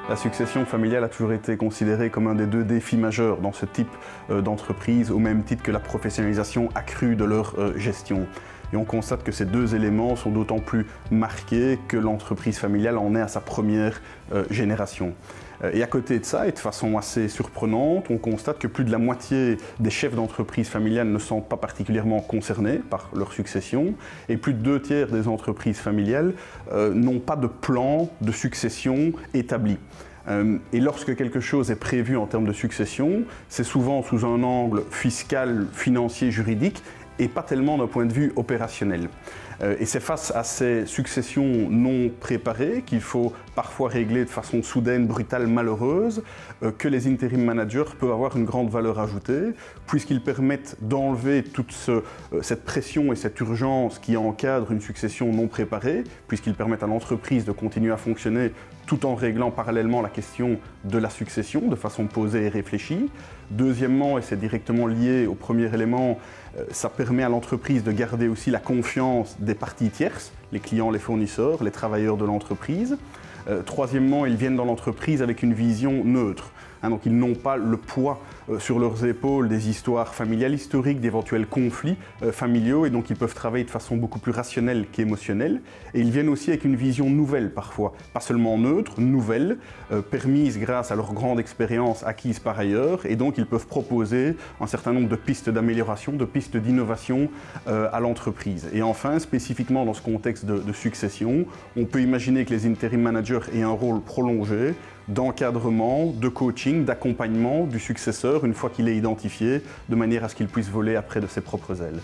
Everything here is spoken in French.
La succession familiale a toujours été considérée comme un des deux défis majeurs dans ce type d'entreprise, au même titre que la professionnalisation accrue de leur gestion. Et on constate que ces deux éléments sont d'autant plus marqués que l'entreprise familiale en est à sa première génération. Et à côté de ça, et de façon assez surprenante, on constate que plus de la moitié des chefs d'entreprise familiales ne sont pas particulièrement concernés par leur succession, et plus de 2/3 des entreprises familiales n'ont pas de plan de succession établi. Et lorsque quelque chose est prévu en termes de succession, c'est souvent sous un angle fiscal, financier, juridique, et pas tellement d'un point de vue opérationnel. Et c'est face à ces successions non préparées qu'il faut parfois régler de façon soudaine, brutale, malheureuse, que les interim managers peuvent avoir une grande valeur ajoutée, puisqu'ils permettent d'enlever toute cette pression et cette urgence qui encadre une succession non préparée, puisqu'ils permettent à l'entreprise de continuer à fonctionner tout en réglant parallèlement la question de la succession de façon posée et réfléchie. Deuxièmement, et c'est directement lié au premier élément, ça permet à l'entreprise de garder aussi la confiance des parties tierces, les clients, les fournisseurs, les travailleurs de l'entreprise. Troisièmement, ils viennent dans l'entreprise avec une vision neutre. Donc ils n'ont pas le poids sur leurs épaules des histoires familiales historiques, d'éventuels conflits familiaux, et donc ils peuvent travailler de façon beaucoup plus rationnelle qu'émotionnelle. Et ils viennent aussi avec une vision nouvelle parfois, pas seulement neutre, nouvelle, permise grâce à leur grande expérience acquise par ailleurs, et donc ils peuvent proposer un certain nombre de pistes d'amélioration, de pistes d'innovation à l'entreprise. Et enfin, spécifiquement dans ce contexte de succession, on peut imaginer que les interim managers aient un rôle prolongé d'encadrement, de coaching, d'accompagnement du successeur une fois qu'il est identifié, de manière à ce qu'il puisse voler après de ses propres ailes.